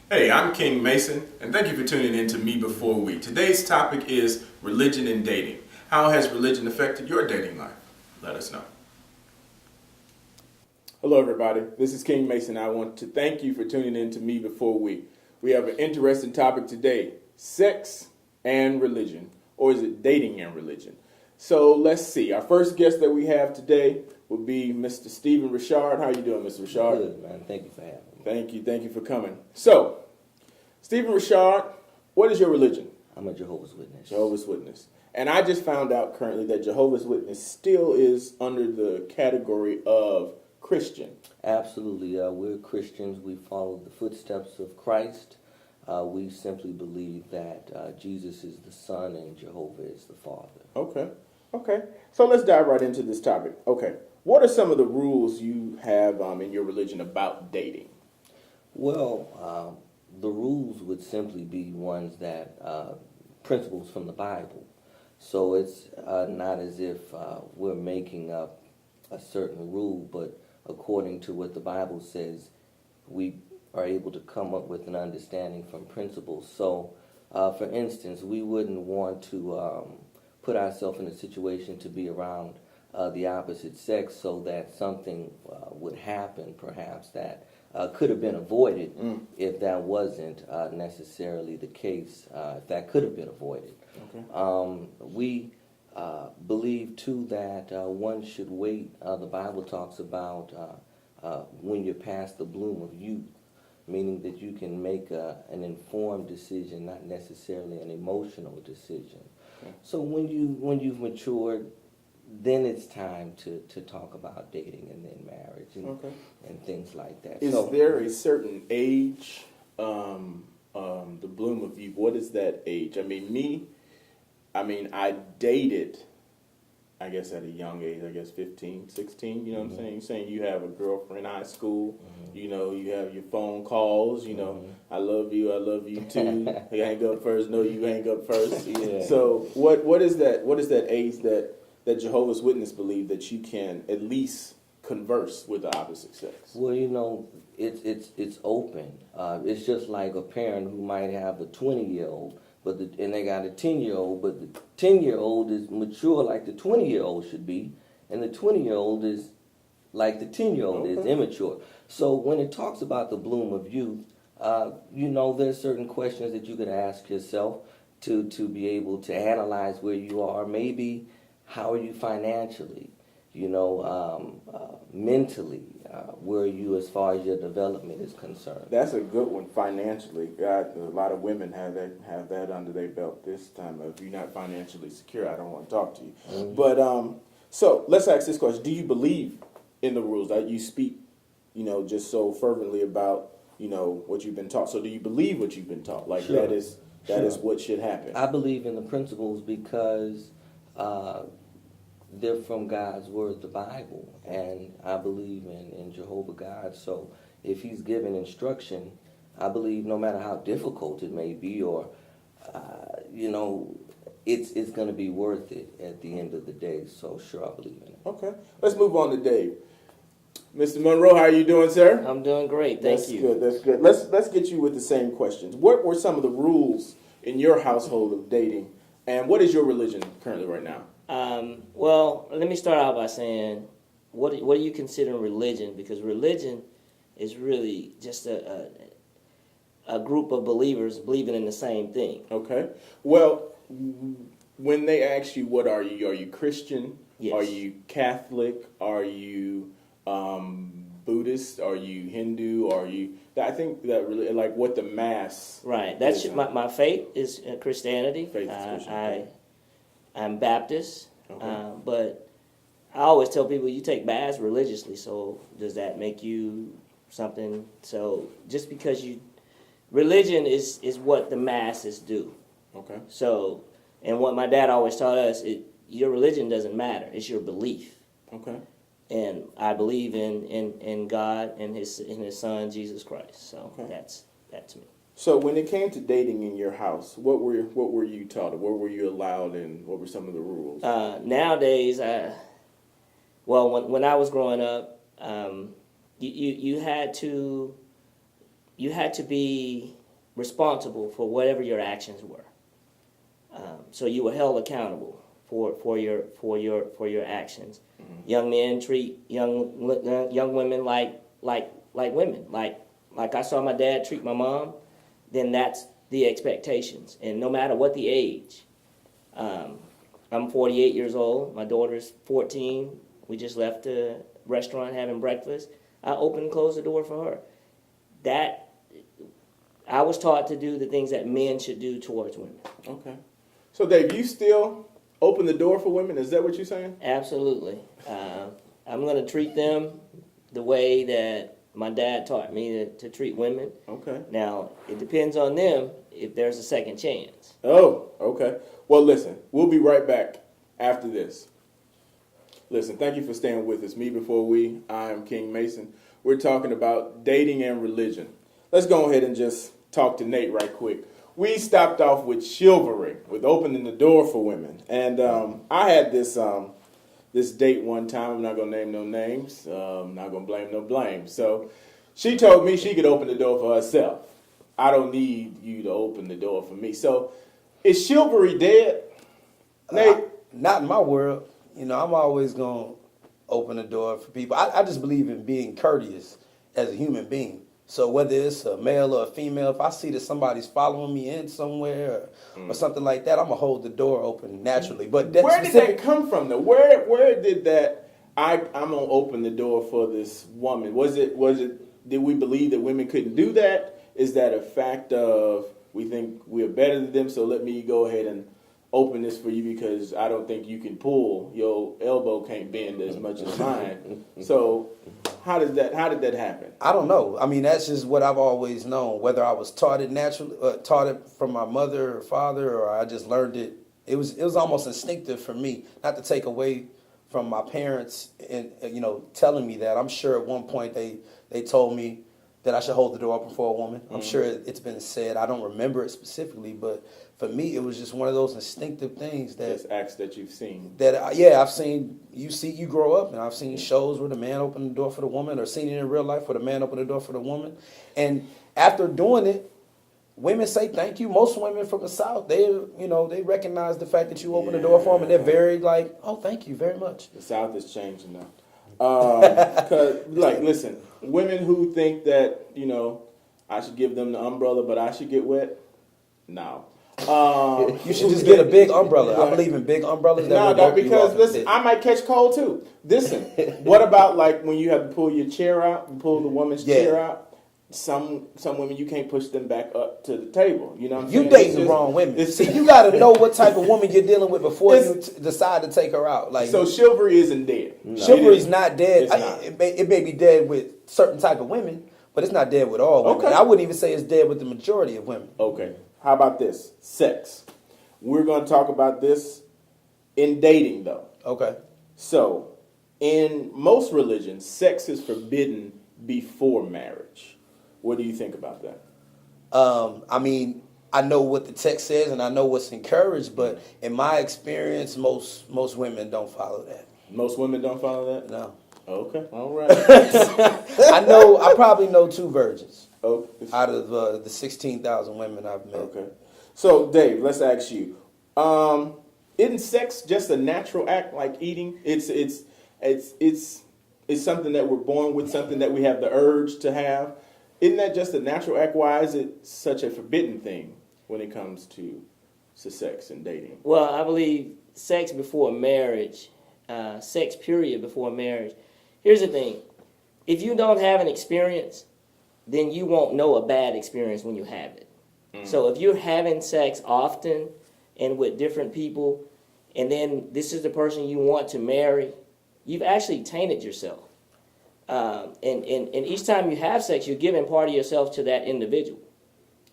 Hey, I'm King Mason, and thank you for tuning in to Me Before We. Today's topic is religion and dating. How has religion affected your dating life? Let us know. Hello, everybody. This is King Mason. I want to thank you for tuning in to Me Before We. We have an interesting topic today: sex and religion, or is it dating and religion? So let's see. Our first guest that we have today will be Mr. Stephen Richard. How you doing, Mr. Richard? Good, man. Thank you for having me. Thank you for coming. So, Stephen Richard, what is your religion? I'm a Jehovah's Witness. Jehovah's Witness. And I just found out currently that Jehovah's Witness still is under the category of Christian. Absolutely. We're Christians. We follow the footsteps of Christ. We simply believe that Jesus is the Son and Jehovah is the Father. Okay. So let's dive right into this topic. Okay. What are some of the rules you have in your religion about dating? Well, the rules would simply be ones that, principles from the Bible. So it's not as if we're making up a certain rule, but according to what the Bible says, we are able to come up with an understanding from principles. So, for instance, we wouldn't want to put ourselves in a situation to be around the opposite sex so that something would happen, perhaps, that could have been avoided if that wasn't necessarily the case, if that could have been avoided. Okay. We believe, too, that one should wait. The Bible talks about when you're past the bloom of youth, meaning that you can make an informed decision, not necessarily an emotional decision. Okay. So when you've matured, then it's time to talk about dating and then marriage and things like that. Is there a certain age, the bloom of youth? What is that age? I dated, I guess at a young age, 15, 16, you know what I'm saying? You're saying you have a girlfriend in high school, you have your phone calls, I love you too. Hey, hang up first, no, you hang up first. Yeah. So what is that age that Jehovah's Witness believe that you can at least converse with the opposite sex? Well, it's open. It's just like a parent who might have a 20-year-old, and they got a 10-year-old, but the 10-year-old is mature like the 20-year-old should be, and the 20-year-old is like the 10-year-old is immature. So when it talks about the bloom of youth, there's certain questions that you could ask yourself to be able to analyze where you are. Maybe how are you financially? Mentally, where are you as far as your development is concerned? That's a good one. Financially, a lot of women have that under their belt this time. If you're not financially secure, I don't want to talk to you. Mm-hmm. But so let's ask this question: do you believe in the rules that you speak? Just so fervently about what you've been taught. So do you believe what you've been taught? Like Sure. that is what should happen. I believe in the principles because they're from God's Word, the Bible, and I believe in Jehovah God. So if He's given instruction, I believe no matter how difficult it may be, or it's going to be worth it at the end of the day. So sure, I believe in it. Okay, let's move on to Dave. Mr. Monroe, how are you doing, sir? I'm doing great, thank you. That's good. Let's get you with the same questions. What were some of the rules in your household of dating, and what is your religion currently right now? Well, let me start out by saying, what do you consider religion? Because religion is really just a group of believers believing in the same thing. Okay. Well, when they ask you, what are you? Are you Christian? Yes. Are you Catholic? Are you Buddhist? Are you Hindu? Are you? I think that really, like, what the mass. Right. That's my faith is Christianity. Faith is Christian. I'm Baptist, Okay. but I always tell people you take baths religiously, so does that make you something? So just because religion is what the masses do. Okay. So, and what my dad always taught us, your religion doesn't matter, it's your belief. Okay. And I believe in God and His Son, Jesus Christ. So that's me. So when it came to dating in your house, what were you taught? What were you allowed, and what were some of the rules? Nowadays, when I was growing up, you had to you had to be responsible for whatever your actions were. So you were held accountable for your actions. Mm-hmm. Young men treat young women like women. Like I saw my dad treat my mom, then that's the expectations. And no matter what the age, I'm 48 years old. My daughter's 14. We just left the restaurant having breakfast. I opened and closed the door for her. That I was taught to do the things that men should do towards women. Okay. So, Dave, you still open the door for women? Is that what you're saying? Absolutely. I'm going to treat them the way that my dad taught me to treat women. Okay. Now, it depends on them if there's a second chance. Oh, okay. Well, listen, we'll be right back after this. Listen, thank you for staying with us. Me Before We, I am King Mason. We're talking about dating and religion. Let's go ahead and just talk to Nate right quick. We stopped off with chivalry, with opening the door for women. And I had this this date one time. I'm not going to name no names. I'm not going to blame no blame. So she told me she could open the door for herself. I don't need you to open the door for me. So is chivalry dead, Nate? Not in my world. You know, I'm always going to open the door for people. I just believe in being courteous as a human being. So whether it's a male or a female, if I see that somebody's following me in somewhere or something like that, I'm going to hold the door open naturally. But that where did that come from, though? Where did that, I'm going to open the door for this woman? Did we believe that women couldn't do that? Is that a fact of we think we're better than them, so let me go ahead and open this for you because I don't think you can pull, your elbow can't bend as much as mine. So how did that happen? I don't know. I mean, that's just what I've always known. Whether I was taught it naturally, taught it from my mother or father, or I just learned it. It was almost instinctive for me. Not to take away from my parents and telling me that. I'm sure at one point they told me that I should hold the door open for a woman. I'm sure it's been said. I don't remember it specifically, but for me, it was just one of those instinctive things that Just acts that you've seen. I've seen. You grow up, and I've seen shows where the man opened the door for the woman, or seen it in real life where the man opened the door for the woman. And after doing it, women say thank you. Most women from the South, they recognize the fact that you opened the door for them, and they're very like, oh, thank you very much. The South is changing now. Cause listen, women who think that I should give them the umbrella, but I should get wet. No. You should just get a big umbrella. I believe in big umbrellas. Because listen, I might catch cold too. Listen, what about like when you have to pull your chair out and pull the woman's chair out? Some women you can't push them back up to the table. You know what I'm saying? You dating the wrong women. See, you got to know what type of woman you're dealing with before you decide to take her out. Like, so chivalry isn't dead. No. Chivalry's not dead. It's not. It may be dead with certain type of women, but it's not dead with all women. Okay. I wouldn't even say it's dead with the majority of women. Okay. How about this? Sex. We're going to talk about this in dating, though. Okay. So, in most religions, sex is forbidden before marriage. What do you think about that? I mean, I know what the text says and I know what's encouraged, but in my experience, most women don't follow that. Most women don't follow that? No. Okay. All right. I probably know 2 virgins out of the 16,000 women I've met. Okay. So, Dave, let's ask you. Isn't sex just a natural act like eating? It's something that we're born with, something that we have the urge to have. Isn't that just a natural act? Why is it such a forbidden thing when it comes to sex and dating? Well, I believe sex before marriage, sex period before marriage. Here's the thing. If you don't have an experience, then you won't know a bad experience when you have it. So if you're having sex often and with different people, and then this is the person you want to marry, you've actually tainted yourself. And each time you have sex, you're giving part of yourself to that individual.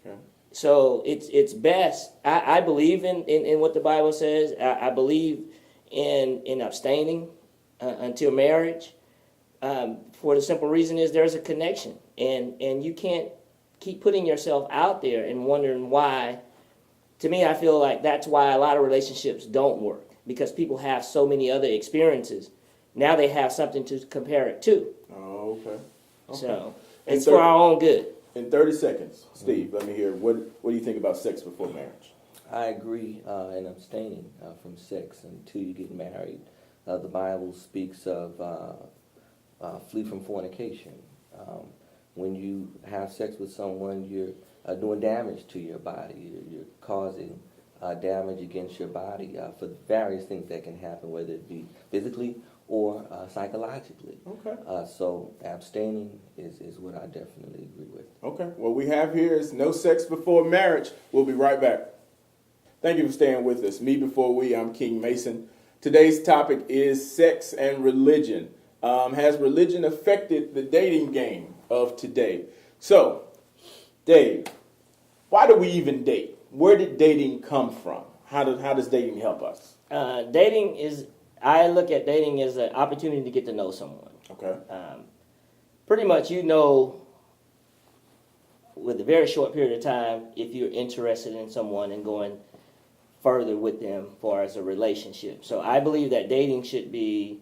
Okay. So it's best. I believe in what the Bible says. I believe in abstaining until marriage. For the simple reason is there's a connection, and you can't keep putting yourself out there and wondering why. To me, I feel like that's why a lot of relationships don't work, because people have so many other experiences. Now they have something to compare it to. Oh, okay. So it's for our own good. In 30 seconds, Steve, let me hear, what do you think about sex before marriage? I agree in abstaining from sex until you get married. The Bible speaks of flee from fornication. When you have sex with someone, you're doing damage to your body. You're causing damage against your body for various things that can happen, whether it be physically or psychologically. Okay. So abstaining is what I definitely agree with. Okay. What we have here is no sex before marriage. We'll be right back. Thank you for staying with us. Me Before We, I'm King Mason. Today's topic is sex and religion. Has religion affected the dating game of today? So, Dave, why do we even date? Where did dating come from? How does dating help us? I look at dating as an opportunity to get to know someone. Okay. Pretty much, with a very short period of time, if you're interested in someone and going further with them for as a relationship. So I believe that dating should be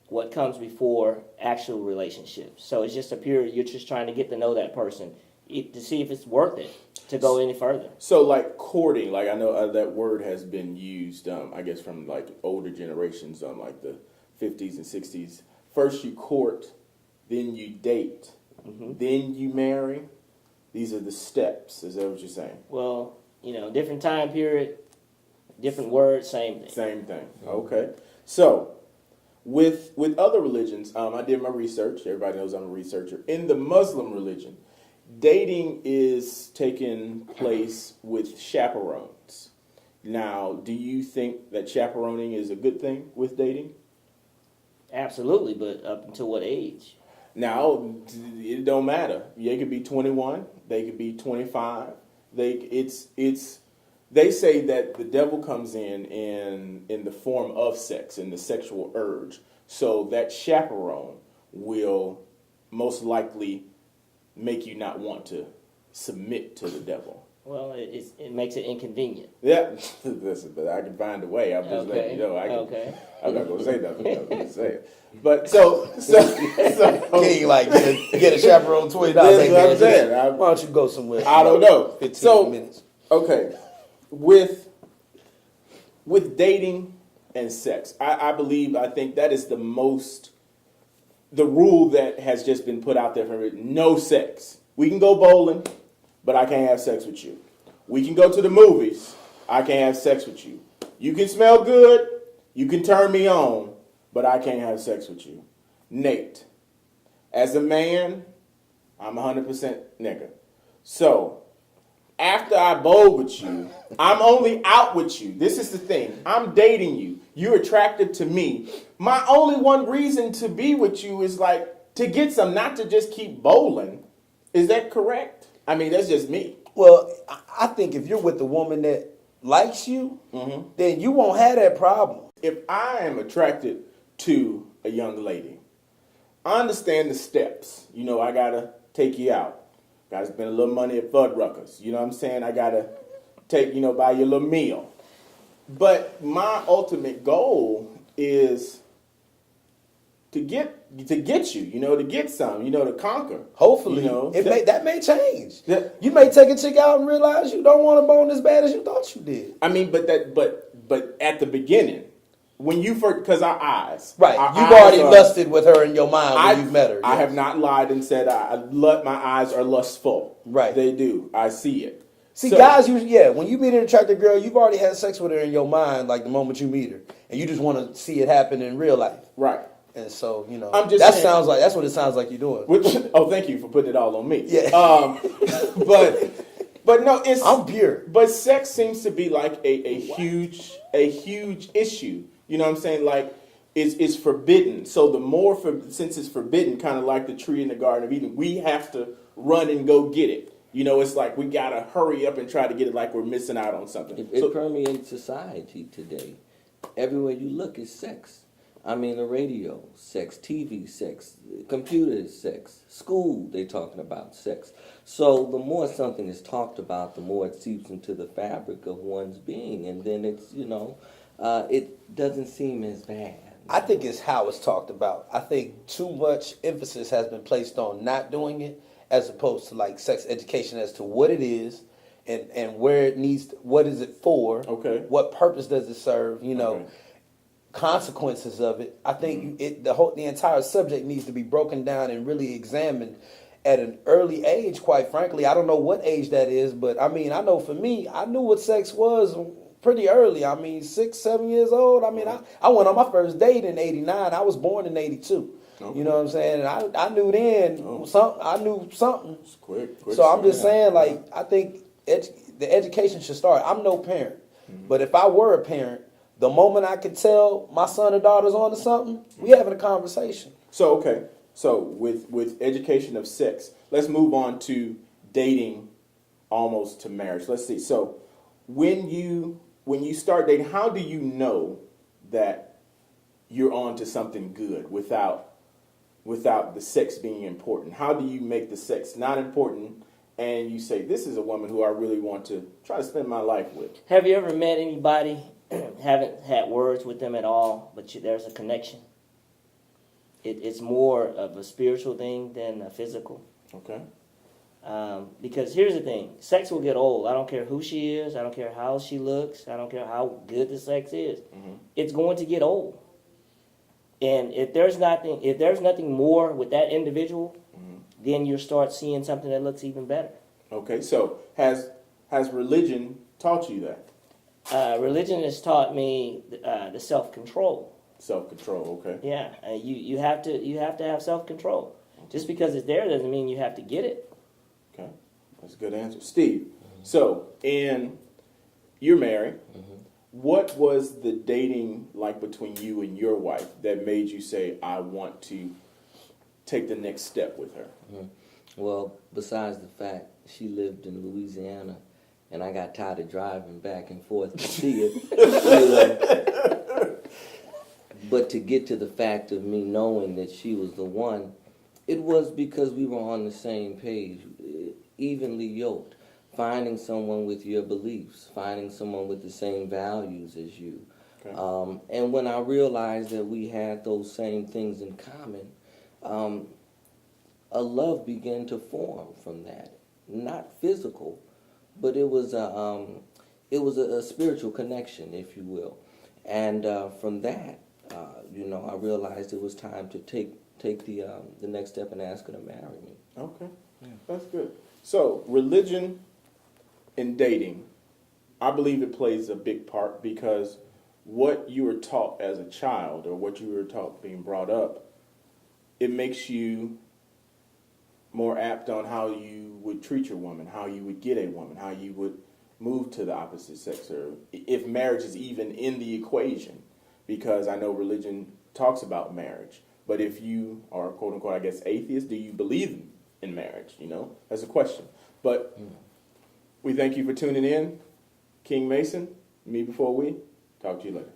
what comes before actual relationships. So it's just a period, you're just trying to get to know that person to see if it's worth it to go any further. So like courting, like I know that word has been used, I guess from like older generations, like the 50s and 60s. First you court, then you date, then you marry. These are the steps. Is that what you're saying? Well, different time period, different words, same thing. Same thing. Okay. So, with other religions, I did my research. Everybody knows I'm a researcher. In the Muslim religion, dating is taking place with chaperones. Now, do you think that chaperoning is a good thing with dating? Absolutely, but up until what age? Now, it don't matter. They could be 21. They could be 25. They say that the devil comes in the form of sex, in the sexual urge. So that chaperone will most likely make you not want to submit to the devil. Well, it makes it inconvenient. Yeah, listen, but I can find a way. I'm just letting you know. I'm not gonna say nothing. I'm gonna say it. But so King, like, get a chaperone $20. That's what I'm saying. Why don't you go somewhere? I don't know. 15 minutes. Okay, with dating and sex, I think that is the rule that has just been put out there for it. No sex. We can go bowling, but I can't have sex with you. We can go to the movies. I can't have sex with you. You can smell good. You can turn me on, but I can't have sex with you. Nate, as a man, I'm 100% nigga. So, after I bowl with you, I'm only out with you. This is the thing. I'm dating you. You're attractive to me. My only one reason to be with you is like to get some, not to just keep bowling. Is that correct? I mean, that's just me. Well, I think if you're with a woman that likes you, then you won't have that problem. If I am attracted to a young lady, I understand the steps. I got to take you out. Got to spend a little money at Fuddruckers. You know what I'm saying? I got to buy you a little meal. But my ultimate goal is to get you, to get some, to conquer. Hopefully, that may change. You may take a chick out and realize you don't want to bone as bad as you thought you did. I mean, but at the beginning, when you first, because our eyes, right? You've already lusted with her in your mind when you've met her. Yes. I have not lied and said my eyes are lustful. Right, they do. I see it. See, guys, when you meet an attractive girl, you've already had sex with her in your mind, like the moment you meet her, and you just want to see it happen in real life. Right. And so, that's what it sounds like you're doing. Thank you for putting it all on me. Yeah. But no, I'm pure. But sex seems to be like a huge issue. You know what I'm saying? Like, it's forbidden. So the more, since it's forbidden, kind of like the tree in the Garden of Eden, we have to run and go get it. It's like we got to hurry up and try to get it like we're missing out on something. It permeates society today. Everywhere you look is sex. I mean, the radio, sex, TV, sex, computers, sex, school, they're talking about sex. So the more something is talked about, the more it seeps into the fabric of one's being. And then it's, it doesn't seem as bad. I think it's how it's talked about. I think too much emphasis has been placed on not doing it as opposed to like sex education as to what it is and where it needs to, what is it for? Okay. What purpose does it serve? You know, Okay. consequences of it. I think the entire subject needs to be broken down and really examined at an early age, quite frankly. I don't know what age that is, but I mean, I know for me, I knew what sex was pretty early. I mean, 6, 7 years old. I mean, I went on my first date in '89. I was born in '82. Okay. You know what I'm saying? I knew then I knew something. It's quick. So I'm just saying, like, I think the education should start. I'm no parent, but if I were a parent, the moment I could tell my son or daughter's on to something, we having a conversation. So okay. So with education of sex, let's move on to dating almost to marriage. Let's see. So when you start dating, how do you know that you're on to something good without the sex being important? How do you make the sex not important and you say, this is a woman who I really want to try to spend my life with? Have you ever met anybody, haven't had words with them at all, but there's a connection? It's more of a spiritual thing than a physical. Okay. Because here's the thing, sex will get old. I don't care who she is. I don't care how she looks. I don't care how good the sex is. Mm-hmm. It's going to get old. And if there's nothing more with that individual, then you start seeing something that looks even better. Okay. So has religion taught you that? Religion has taught me the self-control. Self-control. Okay. Yeah, you have to have self-control. Just because it's there doesn't mean you have to get it. Okay, that's a good answer, Steve. So, you're married. What was the dating like between you and your wife that made you say, I want to take the next step with her? Well, besides the fact she lived in Louisiana and I got tired of driving back and forth to see it, but to get to the fact of me knowing that she was the one, it was because we were on the same page, evenly yoked. Finding someone with your beliefs, finding someone with the same values as you. Okay. And when I realized that we had those same things in common, a love began to form from that. Not physical, but it was a spiritual connection, if you will. And from that, I realized it was time to take the next step and ask her to marry me. Okay, that's good. So religion in dating, I believe it plays a big part because what you were taught as a child or what you were taught being brought up, it makes you more apt on how you would treat your woman, how you would get a woman, how you would move to the opposite sex, or if marriage is even in the equation, because I know religion talks about marriage. But if you are, quote unquote, I guess, atheist, do you believe in marriage? That's a question. But we thank you for tuning in. King Mason, me before we. Talk to you later.